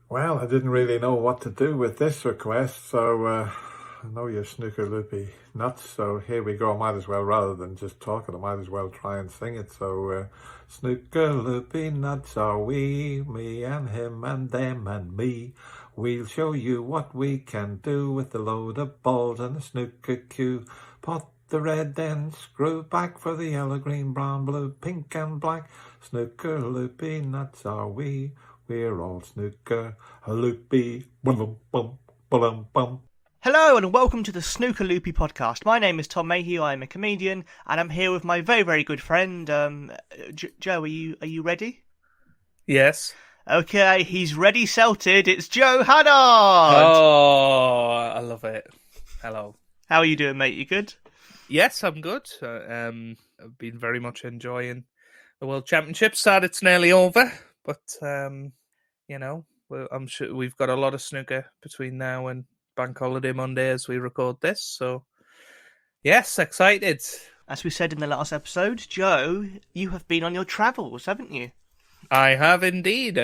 Well, I didn't really know what to do with this request, so I know you're Snooker Loopy nuts, so here we go. I might as well, rather than just talking, I might as well try and sing it. So, Snooker Loopy nuts are we, me and him and them and me. We'll show you what we can do with a load of balls and a snooker cue. Pot the red then screw back for the yellow, green, brown, blue, pink and black. Snooker Loopy nuts are we. We're all snooker, a loopy, bum bum bum bum. Hello and welcome to the Snooker Loopy podcast. My name is Tom Mayhew. I'm a comedian, and I'm here with my very, very good friend, Joe. Are you ready? Yes. Okay, he's ready. Celted. It's Joe Hannard. Oh, I love it. Hello. How are you doing, mate? You good? Yes, I'm good. I've been very much enjoying the World Championship. Sad it's nearly over, but I'm sure we've got a lot of snooker between now and Bank Holiday Monday as we record this. So, yes, excited. As we said in the last episode, Joe, you have been on your travels, haven't you? I have indeed.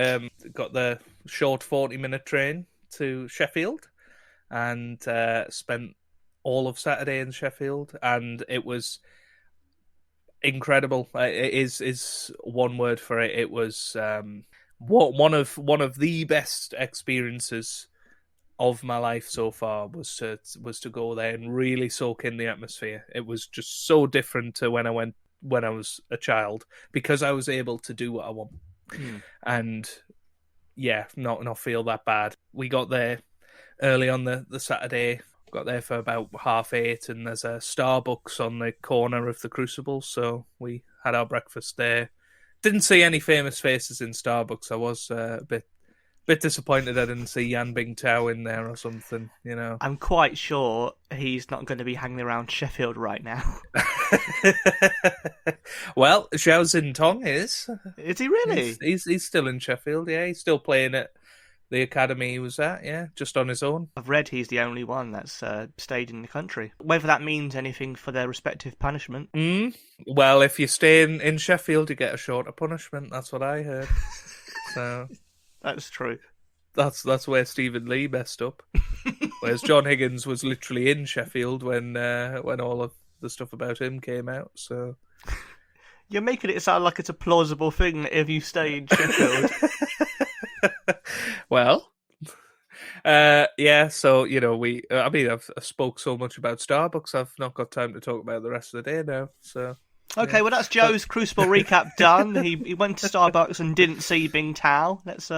Got the short 40-minute train to Sheffield and spent all of Saturday in Sheffield, and it was incredible. It is one word for it. It was one of the best experiences of my life so far. Was to go there and really soak in the atmosphere. It was just so different to when I was a child, because I was able to do what I want. And yeah, not feel that bad. We got there early on the Saturday. Got there for about 8:30, and there's a Starbucks on the corner of the Crucible, so we had our breakfast there. Didn't see any famous faces in Starbucks. I was a bit disappointed I didn't see Yan Bingtao in there or something, you know. I'm quite sure he's not going to be hanging around Sheffield right now. Well, Xiao Zintong is. Is he really? He's still in Sheffield, yeah. He's still playing at the academy he was at, yeah, just on his own. I've read he's the only one that's stayed in the country. Whether that means anything for their respective punishment. Well, if you stay in Sheffield, you get a shorter punishment. That's what I heard. So That's true. that's where Stephen Lee messed up. Whereas John Higgins was literally in Sheffield when all of the stuff about him came out. So You're making it sound like it's a plausible thing if you stay in Sheffield. well, yeah. So I've spoke so much about Starbucks. I've not got time to talk about the rest of the day now. So okay, yeah. well that's Joe's Crucible recap done. He went to Starbucks and didn't see Bing Tao. Let's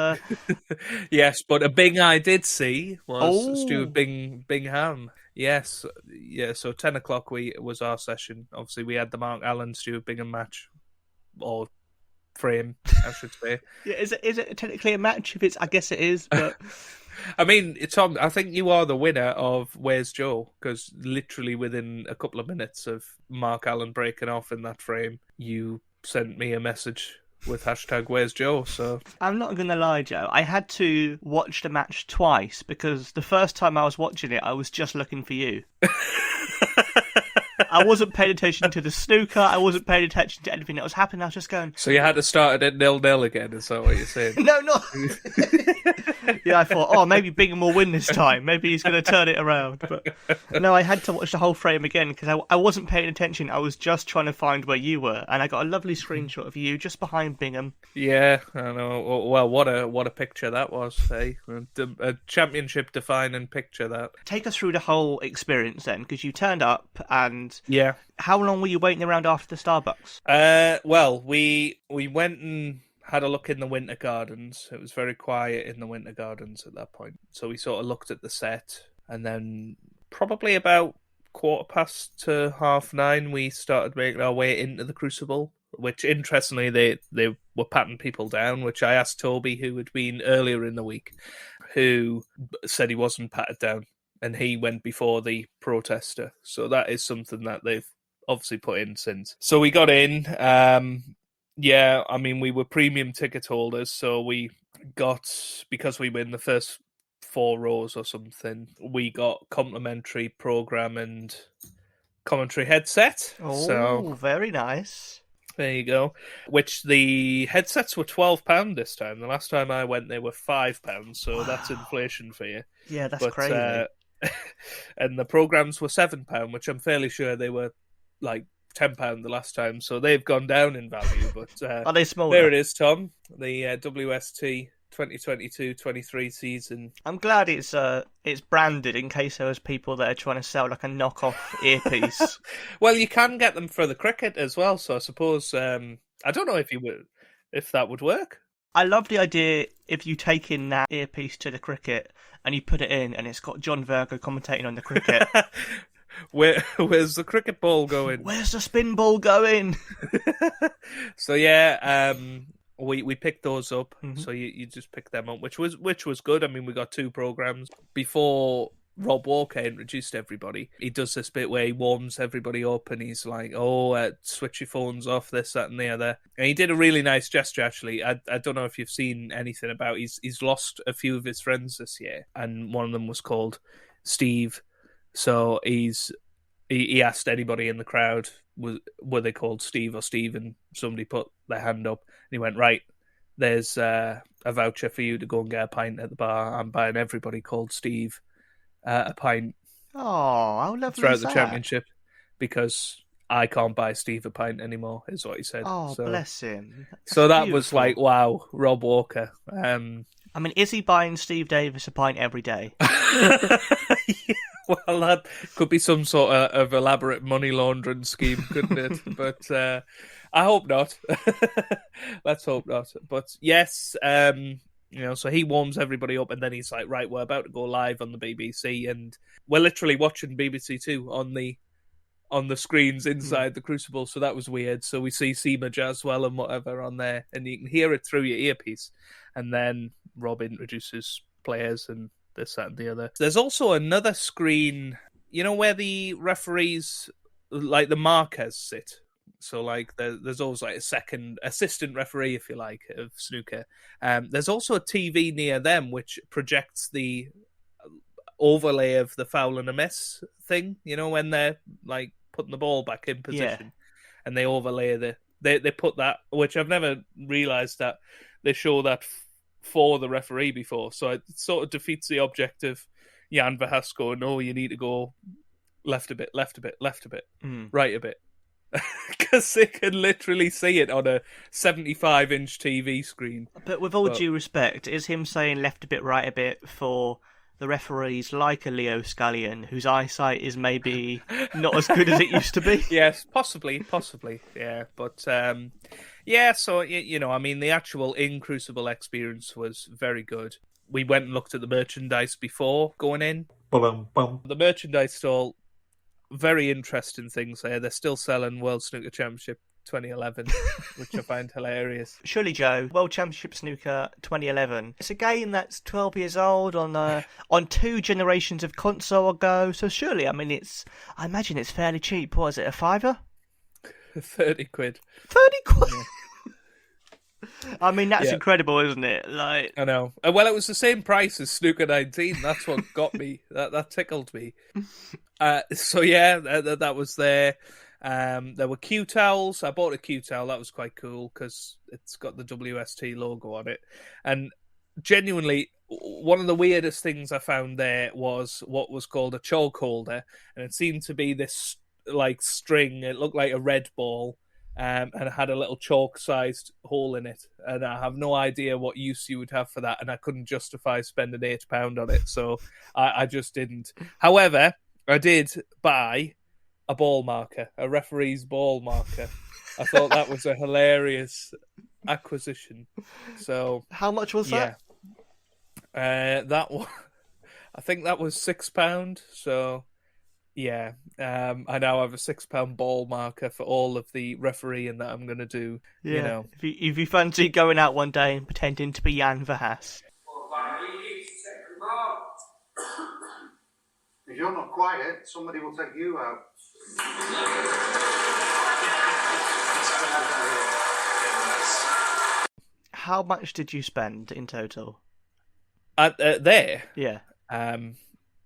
Yes, but a Bing I did see was Stuart Oh. Bingham. Yes, yeah. So 10 o'clock was our session. Obviously, we had the Mark Allen Stuart Bingham match, or frame, I should say. Yeah, is it technically a match? If it's, I guess it is. But I mean, Tom, I think you are the winner of Where's Joe, because literally within a couple of minutes of Mark Allen breaking off in that frame, you sent me a message with hashtag Where's Joe. So I'm not gonna lie, Joe. I had to watch the match twice because the first time I was watching it, I was just looking for you. I wasn't paying attention to the snooker. I wasn't paying attention to anything that was happening. I was just going. So you had to start it at 0-0 again. Is that what you're saying? No, not. Yeah, I thought, oh, maybe Bingham will win this time. Maybe he's going to turn it around. But no, I had to watch the whole frame again because I wasn't paying attention. I was just trying to find where you were, and I got a lovely screenshot of you just behind Bingham. Yeah, I know. Well, what a picture that was. Hey, a championship-defining picture. That. Take us through the whole experience then, because you turned up, and Yeah. how long were you waiting around after the Starbucks? Well, we went and had a look in the Winter Gardens. It was very quiet in the Winter Gardens at that point. So we sort of looked at the set, and then probably about 9:15 to 9:30, we started making our way into the Crucible, which interestingly, they were patting people down, which I asked Toby, who had been earlier in the week, who said he wasn't patted down, and he went before the protester. So that is something that they've obviously put in since. So we got in. Yeah, I mean, we were premium ticket holders, so we got, because we were in the first 4 rows or something, we got complimentary program and commentary headset. Oh, So very nice. There you go. Which the headsets were £12 this time. The last time I went, they were £5, so that's inflation for you. Yeah, that's crazy. And the programs were £7, which I'm fairly sure they were like £10 the last time, so they've gone down in value. But Are they smaller? there it is, Tom. The WST 2022-23 season. I'm glad it's branded in case there was people that are trying to sell like a knockoff earpiece. Well, you can get them for the cricket as well, so I suppose I don't know if that would work. I love the idea if you take in that earpiece to the cricket and you put it in and it's got John Virgo commentating on the cricket. Where's the cricket ball going? Where's the spin ball going? So yeah, we picked those up. Mm-hmm. So you just picked them up, which was good. I mean, we got 2 programs before Rob Walker introduced everybody. He does this bit where he warms everybody up and he's like, switch your phones off, this, that and the other. And he did a really nice gesture, actually. I don't know if you've seen anything about he's lost a few of his friends this year, and one of them was called Steve. So he asked anybody in the crowd, were they called Steve or Steve, and somebody put their hand up and he went, right, there's a voucher for you to go and get a pint at the bar. I'm buying everybody called Steve a pint. Oh, how lovely throughout is the that? championship, because I can't buy Steve a pint anymore, is what he said. Oh, so, bless him. That's so that beautiful. was like, wow, Rob Walker. I mean, is he buying Steve Davis a pint every day? Well, that could be some sort of elaborate money laundering scheme, couldn't it? But I hope not. Let's hope not. But yes, so he warms everybody up, and then he's like, right, we're about to go live on the BBC, and we're literally watching BBC Two on the screens inside the Crucible, so that was weird. So we see Seema Jaswell and whatever on there, and you can hear it through your earpiece. And then Rob introduces players and this, that, and the other. There's also another screen, where the referees, like the markers, sit. So, like, there's always like a second assistant referee, if you like, of snooker. There's also a TV near them which projects the overlay of the foul and a miss thing. When they're like putting the ball back in position, and they overlay they put that, which I've never realised that they show that for the referee before. So it sort of defeats the object of Jan Verhaas going, no, you need to go left a bit, left a bit, left a bit, right a bit. Because they can literally see it on a 75-inch TV screen. But with all due respect, is him saying left a bit, right a bit for the referees like a Leo Scallion, whose eyesight is maybe not as good as it used to be? Yes, possibly, yeah. But, so, I mean, the actual in-Crucible experience was very good. We went and looked at the merchandise before going in. Bum. The merchandise stall, very interesting things there. They're still selling World Snooker Championship 2011, which I find hilarious. Surely, Joe, World Championship Snooker 2011. It's a game that's 12 years old on 2 generations of console ago. So surely, I imagine it's fairly cheap. What is it, a £5? 30 quid. 30 quid? Yeah. I mean, that's Yeah. incredible, isn't it? Like, I know. Well, it was the same price as Snooker 19. That's what got me. That tickled me. So yeah, that was there. There were Q towels. I bought a Q towel. That was quite cool because it's got the WST logo on it. And genuinely, one of the weirdest things I found there was what was called a chalk holder, and it seemed to be this like string. It looked like a red ball. And it had a little chalk-sized hole in it, and I have no idea what use you would have for that, and I couldn't justify spending £8 on it, so I just didn't. However, I did buy a ball marker, a referee's ball marker. I thought that was a hilarious acquisition. So how much was that? That one, I think that was £6. So. Yeah, I now have a £6 ball marker for all of the refereeing that I'm going to do. Yeah. If you fancy going out one day and pretending to be Jan Verhaas. If you're not quiet, somebody will take you out. How much did you spend in total? There? Yeah.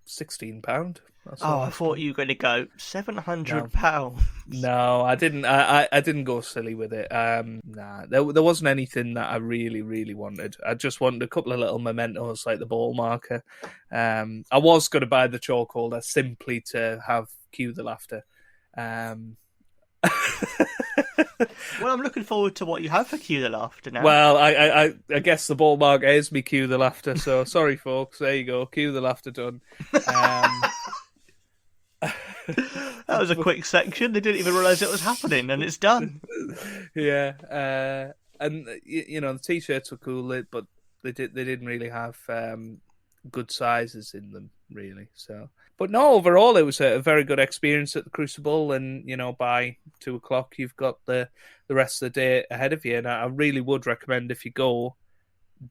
£16. Oh, I thought you were going to go £700. No, I didn't. I didn't go silly with it. Nah, there wasn't anything that I really, really wanted. I just wanted a couple of little mementos like the ball marker. I was going to buy the chalk holder simply to have Cue the Laughter. Well, I'm looking forward to what you have for Cue the Laughter now. Well, I guess the ball marker is me Cue the Laughter. So sorry, folks. There you go. Cue the Laughter done. That was a quick section. They didn't even realise it was happening, and it's done. Yeah, and the t-shirts were cool, but they didn't really have good sizes in them, really. So, but no, overall it was a very good experience at the Crucible, and by 2:00 you've got the rest of the day ahead of you. And I really would recommend, if you go,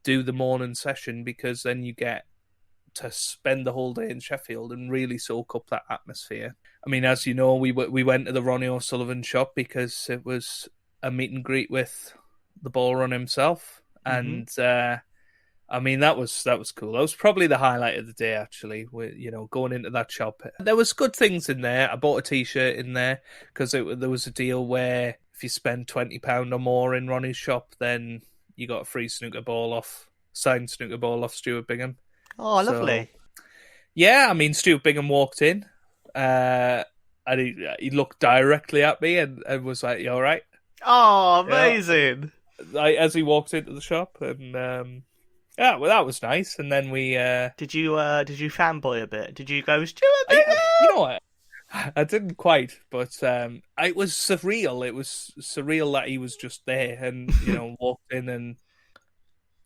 do the morning session, because then you get to spend the whole day in Sheffield and really soak up that atmosphere. I mean, as you know, we went to the Ronnie O'Sullivan shop because it was a meet and greet with the ball run himself, and I mean that was cool. That was probably the highlight of the day, actually. Going into that shop, there was good things in there. I bought a T-shirt in there because there was a deal where if you spend £20 or more in Ronnie's shop, then you got a free signed snooker ball off Stuart Bingham. Oh, lovely. Yeah, I mean, Stuart Bingham walked in, and he looked directly at me and was like, "You all right?" Oh, amazing! As he walked into the shop, and well, that was nice. And then we did you fanboy a bit? Did you go, Stuart Bingham? You know what? I didn't quite, but it was surreal. It was surreal that he was just there and walked in and.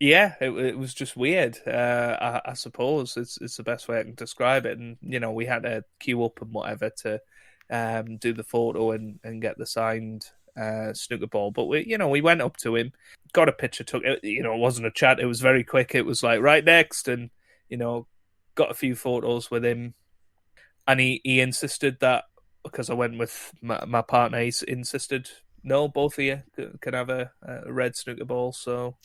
Yeah, it was just weird. I suppose it's the best way I can describe it. And we had to queue up and whatever to do the photo and get the signed snooker ball. But we went up to him, got a picture, took it. It wasn't a chat. It was very quick. It was like right next, and got a few photos with him. And he insisted that, because I went with my partner, he insisted. No, both of you can have a red snooker ball. So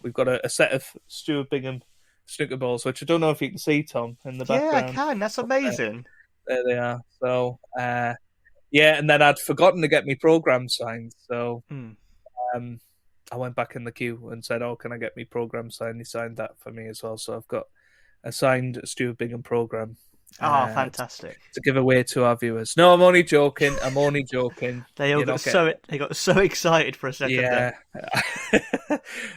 we've got a set of Stuart Bingham snooker balls, which I don't know if you can see, Tom, in the background. Yeah, I can. That's amazing. There they are. So, and then I'd forgotten to get my program signed. So I went back in the queue and said, "Oh, can I get my program signed?" He signed that for me as well. So I've got a signed Stuart Bingham program. Oh, fantastic! To give away to our viewers. No, I'm only joking. They all got so excited for a second. Yeah.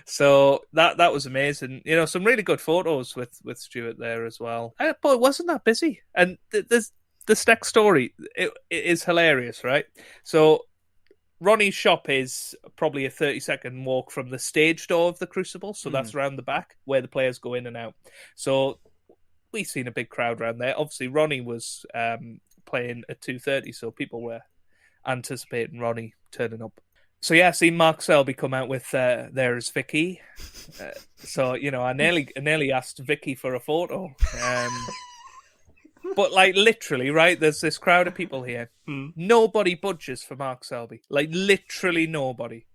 So that was amazing. Some really good photos with Stuart there as well. But it wasn't that busy. And this next story, it is hilarious, right? So Ronnie's shop is probably a 30-second walk from the stage door of the Crucible. So that's around the back where the players go in and out. So we've seen a big crowd around there. Obviously, Ronnie was playing at 2:30, so people were anticipating Ronnie turning up. So yeah, I seen Mark Selby come out with there's Vicky. So I nearly asked Vicky for a photo. But like literally, right? There's this crowd of people here. Nobody budges for Mark Selby. Like literally nobody.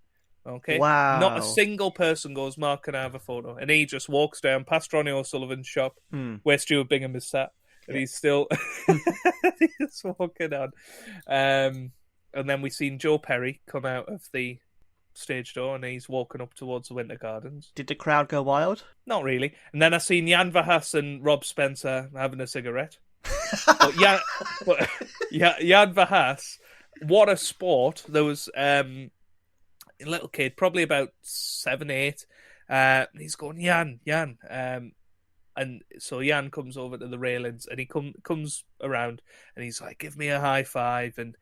Okay. Wow. Not a single person goes, "Mark, can I have a photo?" And he just walks down past Ronnie O'Sullivan's shop where Stuart Bingham is sat. And he's still he's walking on. And then we've seen Joe Perry come out of the stage door and he's walking up towards the Winter Gardens. Did the crowd go wild? Not really. And then I seen Jan Verhaas and Rob Spencer having a cigarette. but Jan Verhaas, what a sport. There was a little kid, probably about 7, 8. He's going, Jan. And so Jan comes over to the railings and he comes around and he's like, "Give me a high five." And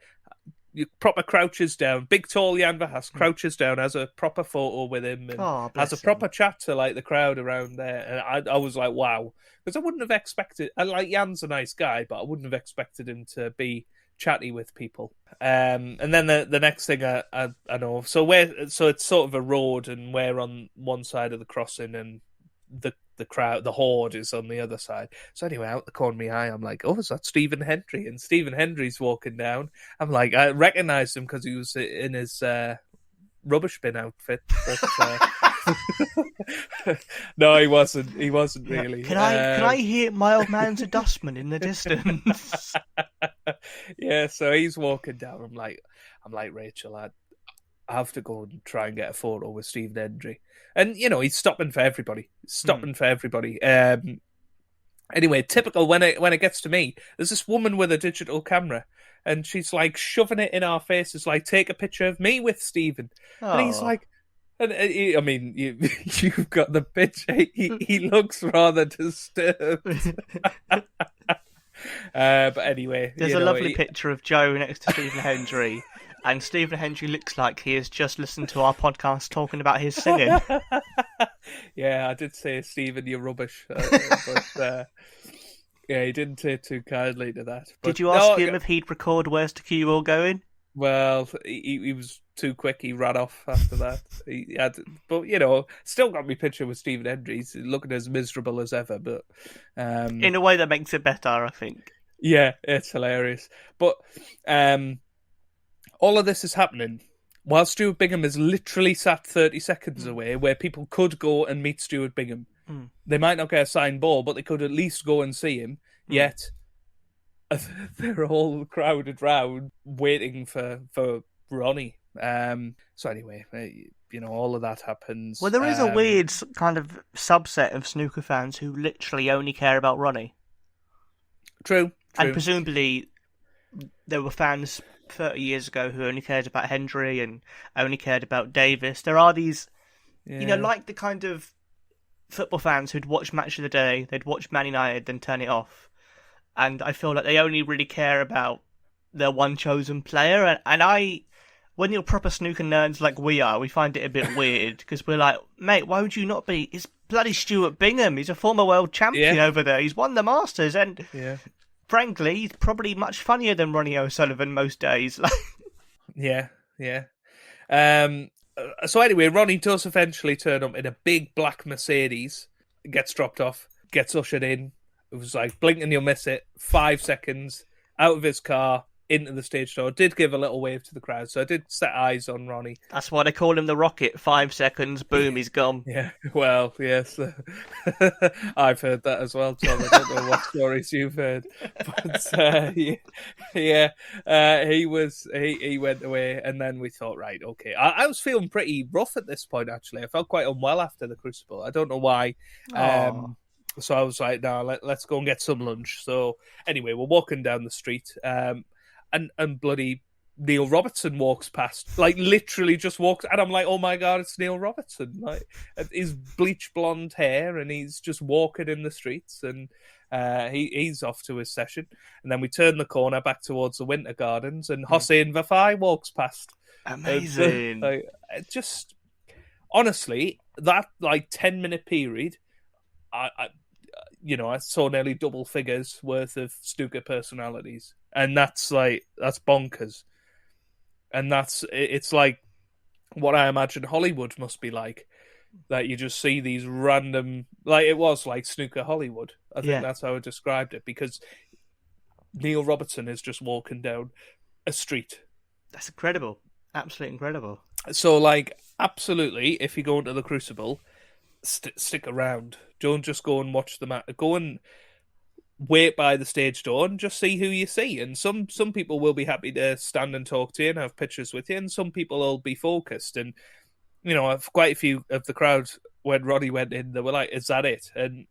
you proper crouches down. Big, tall Jan Verhaas crouches down, has a proper photo with him and has a proper chat to like the crowd around there. And I was like, wow. Because I wouldn't have expected, like Jan's a nice guy, but I wouldn't have expected him to be chatty with people. And then the next thing I know, so it's sort of a road and we're on one side of the crossing and the crowd, the horde is on the other side. So anyway, out the corner of my eye, I'm like, "Oh, is that Stephen Hendry?" And Stephen Hendry's walking down. I'm like, I recognised him because he was in his rubbish bin outfit. But, No, he wasn't. He wasn't really. Can I hear my old man's a dustman in the distance? Yeah, so he's walking down. I'm like Rachel, I have to go and try and get a photo with Stephen Hendry. And, he's stopping for everybody. Anyway, typical when it gets to me, there's this woman with a digital camera and she's like shoving it in our faces, like, take a picture of me with Stephen. And he's like, you've got the picture. He looks rather disturbed. But anyway, there's a lovely picture of Joe next to Stephen Hendry. And Stephen Hendry looks like he has just listened to our podcast talking about his singing. Yeah, I did say, Stephen, you're rubbish. But he didn't take too kindly to that. But, did you ask him if he'd record Where's the Cue All Going? Well, he was too quick. He ran off after that. He had, but still got me picture with Stephen Hendry. He's looking as miserable as ever, but in a way that makes it better, I think. Yeah, it's hilarious. But all of this is happening while Stuart Bingham is literally sat 30 seconds away, where people could go and meet Stuart Bingham. They might not get a signed ball, but they could at least go and see him. Yet they're all crowded round waiting for Ronnie. So anyway, all of that happens. Well, there is a weird kind of subset of snooker fans who literally only care about Ronnie. True. And presumably there were fans 30 years ago who only cared about Hendry and only cared about Davis. There are these, like the kind of football fans who'd watch Match of the Day, they'd watch Man United, then turn it off. And I feel like they only really care about their one chosen player. And when you're proper snooker nerds like we are, we find it a bit weird because we're like, mate, why would you not be? It's bloody Stuart Bingham. He's a former world champion over there. He's won the Masters. And frankly, he's probably much funnier than Ronnie O'Sullivan most days. Yeah. So anyway, Ronnie does eventually turn up in a big black Mercedes, gets dropped off, gets ushered in. It was like, blink and you'll miss it. 5 seconds, out of his car, into the stage door. Did give a little wave to the crowd, so I did set eyes on Ronnie. That's why they call him the Rocket. 5 seconds, boom, he's gone. Yeah, well, yes. I've heard that as well, Tom. I don't know what stories you've heard. But, he went away, and then we thought, right, okay. I was feeling pretty rough at this point, actually. I felt quite unwell after the Crucible. I don't know why. So I was like, no, let's go and get some lunch. So anyway, we're walking down the street, and bloody Neil Robertson walks past, like literally just walks, and I'm like, oh my God, it's Neil Robertson, like his bleach blonde hair, and he's just walking in the streets, and he's off to his session. And then we turn the corner back towards the Winter Gardens, and Hossein Vafai walks past. Amazing. Just honestly, that like 10-minute period, I saw nearly double figures worth of snooker personalities, and that's bonkers. And it's like what I imagine Hollywood must be like. That you just see these random, like it was like snooker Hollywood. I think that's how I described it, because Neil Robertson is just walking down a street. That's incredible, absolutely incredible. So, like, absolutely, if you go into the Crucible, stick around. Don't just go and watch the match. Go and wait by the stage door and just see who you see. And some people will be happy to stand and talk to you and have pictures with you, and some people will be focused. And quite a few of the crowd, when Ronnie went in, they were like, "Is that it?" And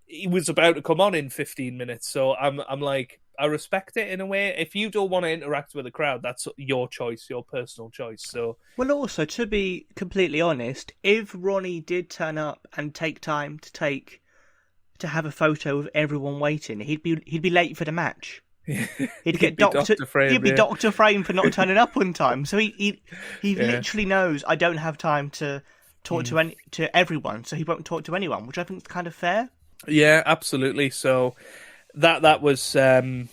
he was about to come on in 15 minutes, so I'm like, I respect it in a way. If you don't want to interact with the crowd, that's your choice, your personal choice. So, well, also, to be completely honest, if Ronnie did turn up and take time to have a photo of everyone waiting, he'd be late for the match. He'd get Dr. Frame. He'd be Dr. Frame for not turning up on time. So he literally knows I don't have time to talk to everyone, so he won't talk to anyone, which I think is kind of fair. Yeah, absolutely. So that was a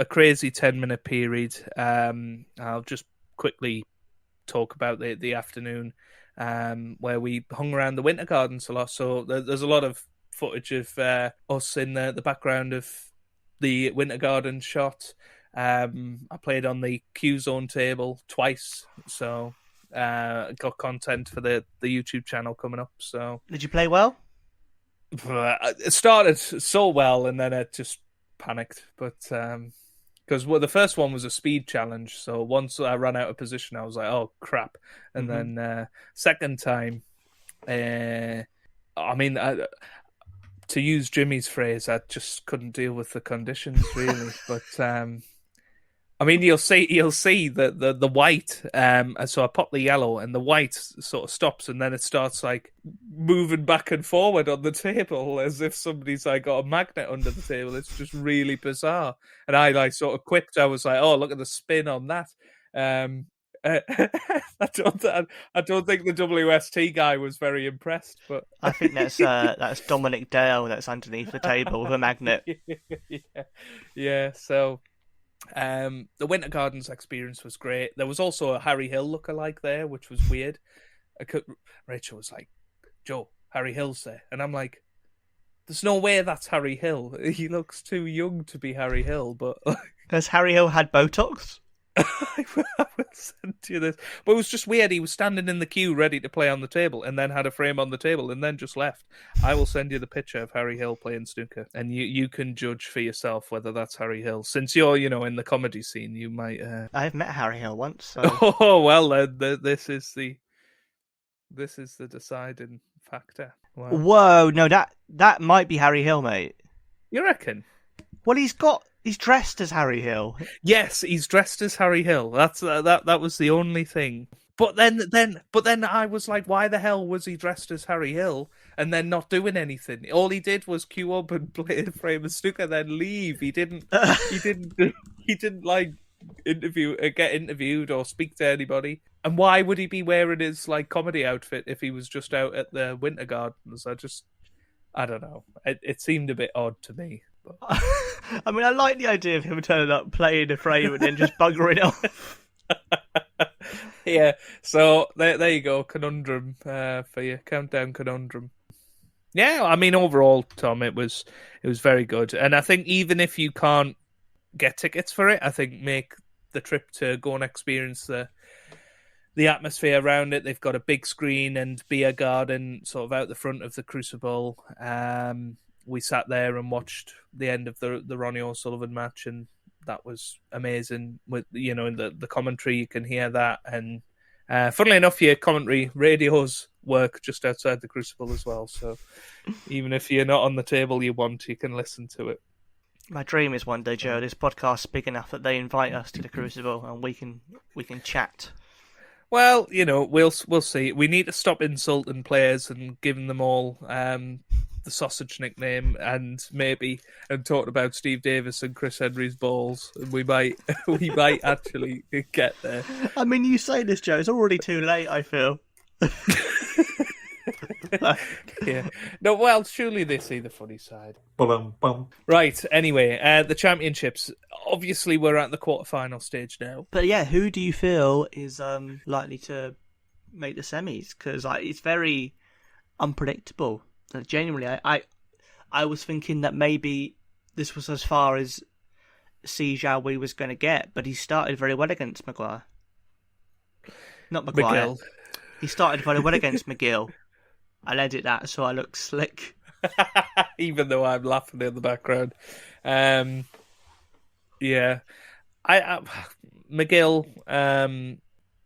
crazy 10-minute period. I'll just quickly talk about the afternoon where we hung around the Winter Gardens a lot. So there's a lot of footage of us in the background of the Winter Garden shot. I played on the Q Zone table twice, so got content for the YouTube channel coming up. So Did you play well? it started so well, and then it just panicked. But because the first one was a speed challenge, so once I ran out of position, I was like, "Oh crap!" And then second time, to use Jimmy's phrase, I just couldn't deal with the conditions really. But you'll see the white. So I pop the yellow, and the white sort of stops, and then it starts like moving back and forward on the table as if somebody's like got a magnet under the table. It's just really bizarre. And I like sort of quipped. I was like, "Oh, look at the spin on that." I don't think the WST guy was very impressed, but I think that's Dominic Dale that's underneath the table with a magnet. yeah. So. The Winter Gardens experience was great. There was also a Harry Hill lookalike there, which was weird. Rachel was like, "Joe, Harry Hill's there," and I'm like, "There's no way that's Harry Hill. He looks too young to be Harry Hill." But has Harry Hill had Botox? I will send you this. But it was just weird. He was standing in the queue ready to play on the table and then had a frame on the table and then just left. I will send you the picture of Harry Hill playing snooker and you can judge for yourself whether that's Harry Hill. Since you're, in the comedy scene, you might... I've met Harry Hill once. So... Oh, well, this is the deciding factor. Wow. Whoa, no, that might be Harry Hill, mate. You reckon? Well, he's dressed as Harry Hill. Yes, he's dressed as Harry Hill. That was the only thing. But then I was like, why the hell was he dressed as Harry Hill and then not doing anything? All he did was queue up and play a frame of snooker, then leave. He didn't like get interviewed or speak to anybody. And why would he be wearing his like comedy outfit if he was just out at the Winter Gardens? I don't know. It seemed a bit odd to me. But... I mean, I like the idea of him turning up, playing a frame, and then just buggering off. Yeah, so there you go, conundrum for you, countdown conundrum. Yeah, I mean, overall, Tom, it was very good, and I think even if you can't get tickets for it, I think make the trip to go and experience the atmosphere around it. They've got a big screen and beer garden sort of out the front of the Crucible. We sat there and watched the end of the Ronnie O'Sullivan match, and that was amazing. With in the commentary, you can hear that, and funnily enough, your commentary radios work just outside the Crucible as well. So even if you're not on the table you can listen to it. My dream is one day, Joe, this podcast's big enough that they invite us to the Crucible and we can chat. Well, we'll see. We need to stop insulting players and giving them all the sausage nickname and talk about Steve Davis and Chris Henry's balls. And we might actually get there. I mean, you say this, Joe. It's already too late, I feel. Yeah. No, well, surely they see the funny side. Bum. Right, anyway, the championships. Obviously, we're at the quarterfinal stage now. But yeah, who do you feel is likely to make the semis? Because it's very unpredictable. Genuinely, I was thinking that maybe this was as far as Si Xiaowei was going to get, but he started very well against Maguire. Not Maguire. McGill. He started very well against McGill. I'll edit that so I look slick. Even though I'm laughing in the background. Yeah. McGill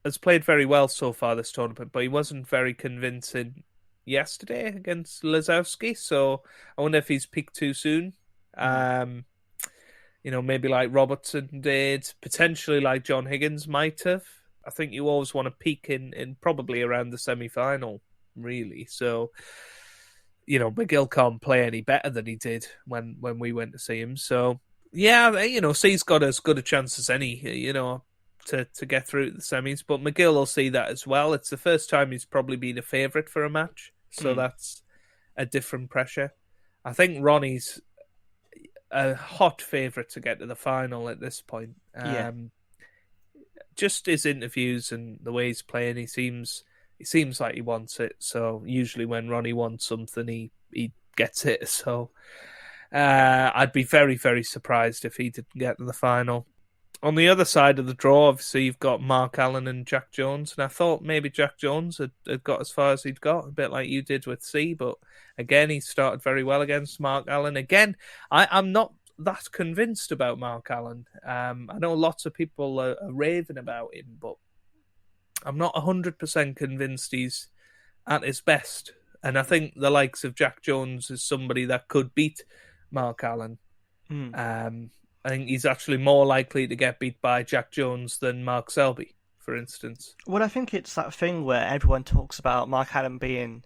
has played very well so far this tournament, but he wasn't very convincing yesterday against Lazowski, so I wonder if he's peaked too soon. Maybe like Robertson did, potentially like John Higgins might have. I think you always want to peak in probably around the semi-final, really. So, McGill can't play any better than he did when we went to see him. So, yeah, C's got as good a chance as any, to get through the semis. But McGill will see that as well. It's the first time he's probably been a favourite for a match. So that's a different pressure. I think Ronnie's a hot favourite to get to the final at this point. Just his interviews and the way he's playing, he seems like he wants it. So usually when Ronnie wants something, he gets it. So I'd be very, very surprised if he didn't get to the final. On the other side of the draw, obviously, you've got Mark Allen and Jack Jones. And I thought maybe Jack Jones had got as far as he'd got, a bit like you did with C. But again, he started very well against Mark Allen. Again, I'm not that convinced about Mark Allen. I know lots of people are raving about him, but I'm not 100% convinced he's at his best. And I think the likes of Jack Jones is somebody that could beat Mark Allen. I think he's actually more likely to get beat by Jack Jones than Mark Selby, for instance. Well, I think it's that thing where everyone talks about Mark Allen being,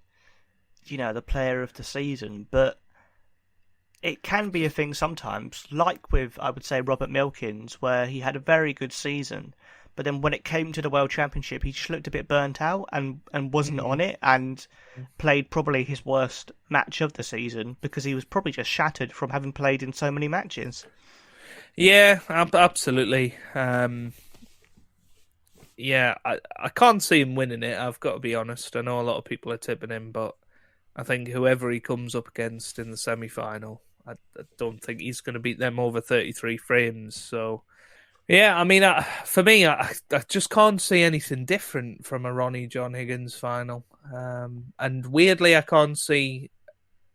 the player of the season, but it can be a thing sometimes, like with, I would say, Robert Milkins, where he had a very good season, but then when it came to the World Championship, he just looked a bit burnt out and wasn't on it, and played probably his worst match of the season because he was probably just shattered from having played in so many matches. Yeah, absolutely. I can't see him winning it, I've got to be honest. I know a lot of people are tipping him, but I think whoever he comes up against in the semi-final, I don't think he's going to beat them over 33 frames. So, yeah, I mean, for me, I just can't see anything different from a Ronnie John Higgins final. And weirdly, I can't see...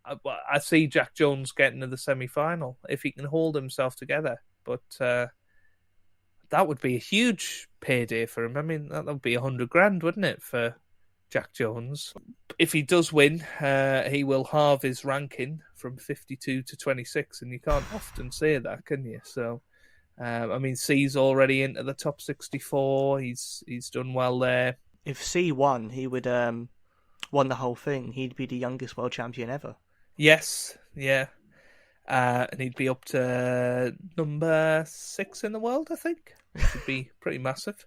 I see Jack Jones getting to the semi-final if he can hold himself together. But that would be a huge payday for him. I mean, that would be $100,000, wouldn't it, for Jack Jones? If he does win, he will halve his ranking from 52 to 26, and you can't often say that, can you? So, I mean, C's already into the top 64. He's done well there. If C won, he would won the whole thing. He'd be the youngest world champion ever. Yes, yeah. And he'd be up to number 6 in the world, I think. Which would be pretty massive,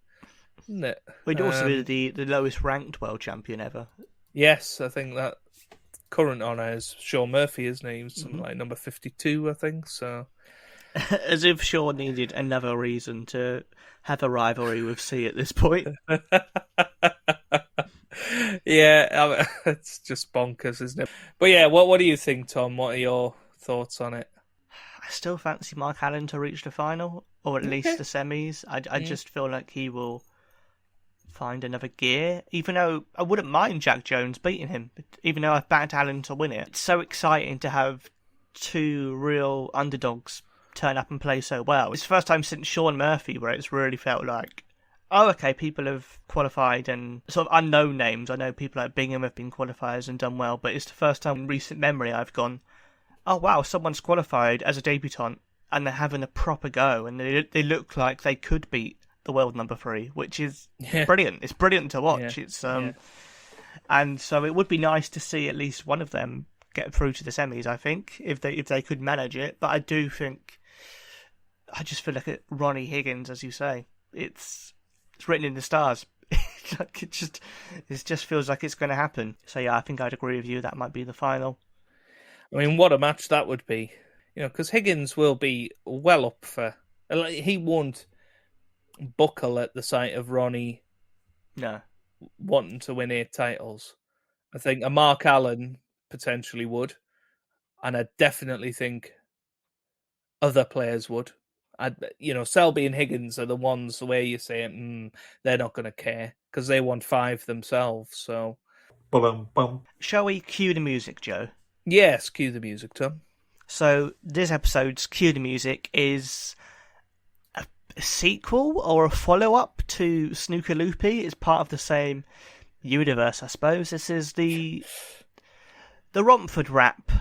wouldn't it? He'd also be the lowest ranked world champion ever. Yes, I think that current honour is Sean Murphy, isn't he? He was something like number 52, I think. So, as if Sean needed another reason to have a rivalry with C at this point. Yeah, it's just bonkers, isn't it? But yeah, what do you think, Tom? What are your thoughts on it? I still fancy Mark Allen to reach the final, or at least the semis. I just feel like he will find another gear, even though I wouldn't mind Jack Jones beating him, even though I've backed Allen to win it. It's so exciting to have two real underdogs turn up and play so well. It's the first time since Sean Murphy where it's really felt like, oh, okay, people have qualified and sort of unknown names. I know people like Bingham have been qualifiers and done well, but it's the first time in recent memory I've gone, oh wow, someone's qualified as a debutant and they're having a proper go and they look like they could beat the world number 3, which is brilliant. It's brilliant to watch. It's and so it would be nice to see at least one of them get through to the semis, I think, if they could manage it. But I do think, I just feel like Ronnie Higgins, as you say, it's written in the stars. it just feels like it's going to happen. So yeah, I think I'd agree with you. That might be the final. I mean, what a match that would be. You know, because Higgins will be well up for... He won't buckle at the sight of Ronnie wanting to win 8 titles. I think a Mark Allen potentially would. And I definitely think other players would. Selby and Higgins are the ones where you say they're not going to care because they want 5 themselves. So, shall we cue the music, Joe? Yes, cue the music, Tom. So this episode's Cue the Music is a sequel or a follow-up to Snooker Loopy. It's part of the same universe, I suppose. This is the Romford Rap.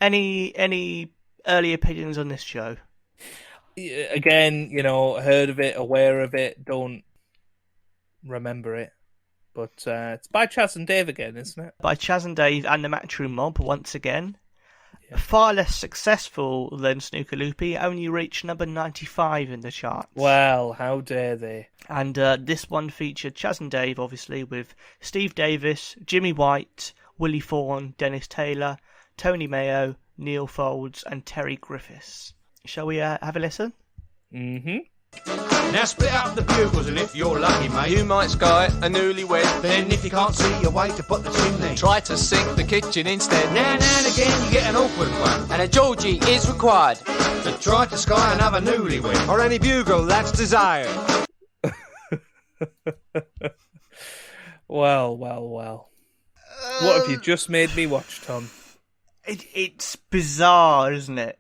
Any early opinions on this show? Again, heard of it, aware of it, don't remember it. But it's by Chaz and Dave again, isn't it? By Chaz and Dave and the Matchroom Mob once again. Yeah. Far less successful than Snooker Loopy, only reached number 95 in the charts. Well, how dare they? And this one featured Chaz and Dave, obviously, with Steve Davis, Jimmy White, Willie Fawn, Dennis Taylor, Tony Mayo, Neil Folds, and Terry Griffiths. Shall we have a listen? Mm-hmm. Now split up the bugles, and if you're lucky, mate, you might sky a newlywed. Then if you can't see your way to put the chimney, try to sink the kitchen instead. Now and again you get an awkward one, and a Georgie is required to try to sky another newlywed, or any bugle that's desired. Well. What have you just made me watch, Tom? It's bizarre, isn't it?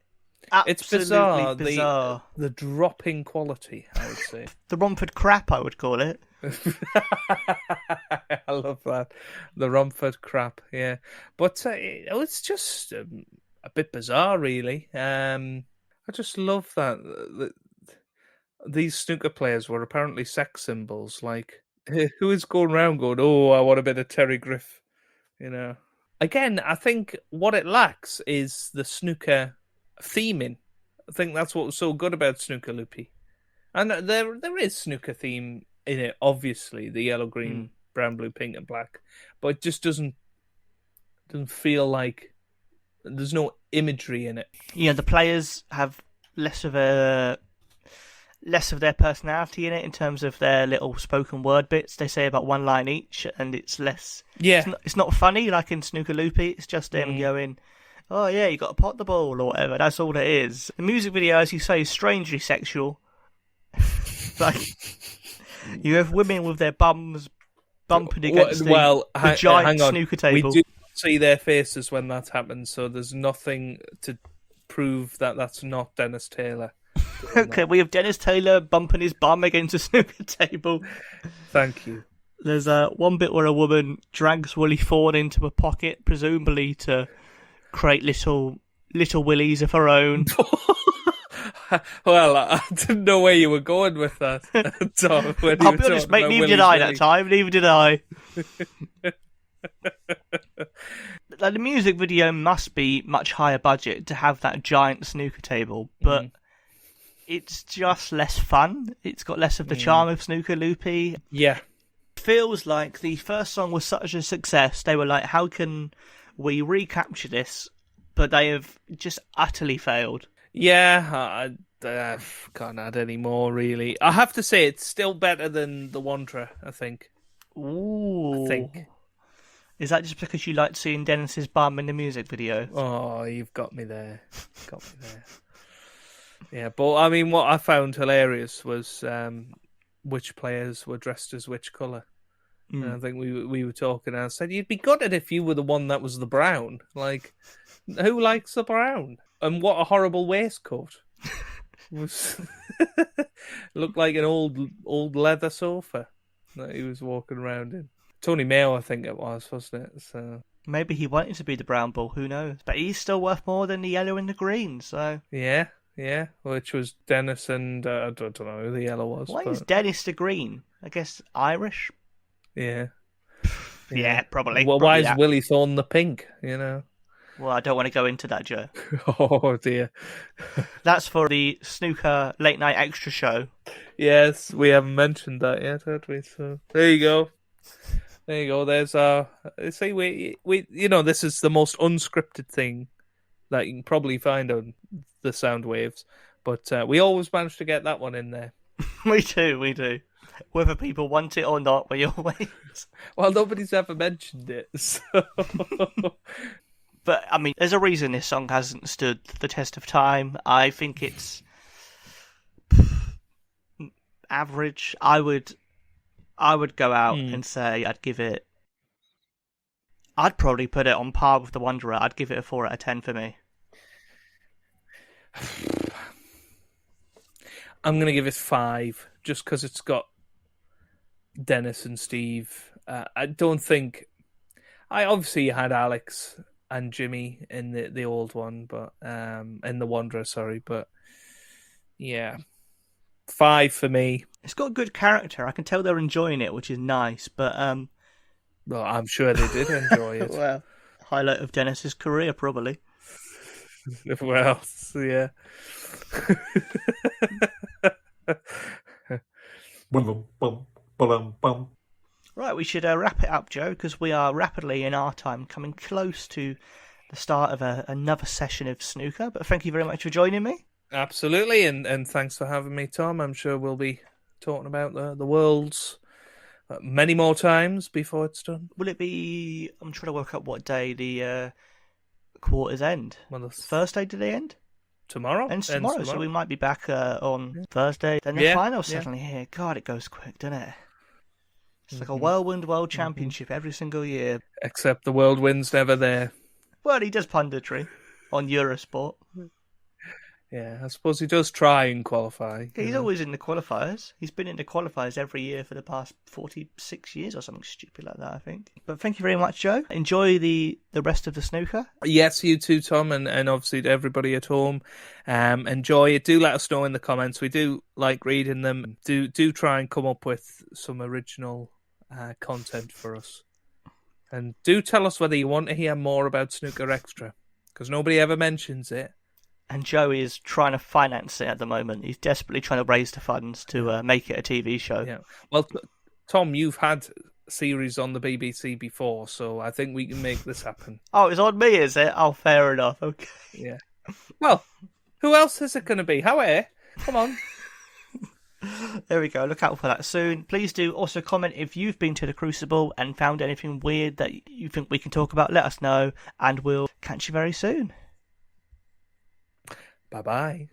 It's Absolutely bizarre. The dropping quality, I would say. The Romford crap, I would call it. I love that. The Romford crap, yeah. But it's just a bit bizarre, really. I just love that these snooker players were apparently sex symbols. Like, who is going around going, oh, I want a bit of Terry Griff, you know? Again, I think what it lacks is the snooker theming. I think that's what was so good about Snooker, Loopy. And there is snooker theme in it, obviously, the yellow, green, brown, blue, pink, and black. But it just doesn't feel like there's no imagery in it. Yeah, the players have less of their personality in it in terms of their little spoken word bits. They say about one line each, and it's less. Yeah, it's not funny like in Snooker Loopy. It's just them going, "Oh yeah, you got to pot the ball" or whatever. That's all it is. The music video, as you say, is strangely sexual. Like, you have women with their bums bumping against the giant snooker table. We do see their faces when that happens, so there's nothing to prove that that's not Dennis Taylor. Okay, we have Dennis Taylor bumping his bum against a snooker table. Thank you. There's one bit where a woman drags Willie Fawn into a pocket, presumably to create little willies of her own. Well, I didn't know where you were going with that, Tom. I'll be honest, mate, neither did I that time, neither did I. Like, the music video must be much higher budget to have that giant snooker table, but it's just less fun. It's got less of the charm of Snooker Loopy. Yeah. Feels like the first song was such a success, they were like, how can we recapture this? But they have just utterly failed. Yeah, I can't add any more, really. I have to say, it's still better than The Wanderer, I think. Ooh. I think. Is that just because you liked seeing Dennis's bum in the music video? Oh, you've got me there. Yeah, but I mean, what I found hilarious was which players were dressed as which colour. And I think we were talking, and I said, you'd be gutted if you were the one that was the brown. Like, who likes the brown? And what a horrible waistcoat. Looked like an old leather sofa that he was walking around in. Tony Mayo, I think it was, wasn't it? So maybe he wanted to be the brown ball, who knows? But he's still worth more than the yellow and the green, so... Yeah, which was Dennis and... I don't know who the yellow was. Why is Dennis the green? I guess Irish? Yeah. Yeah, probably. Well, why is Willie Thorne the pink, you know? Well, I don't want to go into that, Joe. Oh, dear. That's for the Snooker Late Night Extra show. Yes, we haven't mentioned that yet, have we? So, there you go. There's see, we you know, this is the most unscripted thing that you can probably find on the sound waves, but we always manage to get that one in there. We do. Whether people want it or not, we always. Well, nobody's ever mentioned it, so. But I mean, there's a reason this song hasn't stood the test of time. I think it's average. I would go out and say I'd probably put it on par with The Wanderer. I'd give it a 4 out of 10 for me. I'm going to give it 5, just because it's got Dennis and Steve. I don't think... I obviously had Alex and Jimmy in the old one, but in The Wanderer, sorry, but yeah, 5 for me. It's got good character. I can tell they're enjoying it, which is nice, but well, I'm sure they did enjoy it. Well, highlight of Dennis's career, probably. Well, yeah. Right, we should wrap it up, Joe, because we are rapidly in our time coming close to the start of another session of snooker. But thank you very much for joining me. Absolutely, and thanks for having me, Tom. I'm sure we'll be talking about the Worlds many more times before it's done. Will it be? I'm trying to work out what day the quarters end. Well, Thursday, do they end? Tomorrow. Ends tomorrow, so we might be back on Thursday. Then the final's suddenly here. God, it goes quick, doesn't it? It's like a whirlwind world championship every single year. Except the whirlwind's never there. Well, he does punditry on Eurosport. Yeah, I suppose he does try and qualify. He's always in the qualifiers. He's been in the qualifiers every year for the past 46 years or something stupid like that, I think. But thank you very much, Joe. Enjoy the rest of the snooker. Yes, you too, Tom, and obviously to everybody at home. Enjoy it. Do let us know in the comments. We do like reading them. Do try and come up with some original content for us. And do tell us whether you want to hear more about Snooker Extra, because nobody ever mentions it. And Joe is trying to finance it at the moment. He's desperately trying to raise the funds to make it a TV show. Yeah. Well, Tom, you've had series on the BBC before, so I think we can make this happen. Oh, it's on me, is it? Oh, fair enough. Okay. Yeah. Well, who else is it going to be? Howie, come on. There we go. Look out for that soon. Please do also comment if you've been to the Crucible and found anything weird that you think we can talk about. Let us know, and we'll catch you very soon. Bye-bye.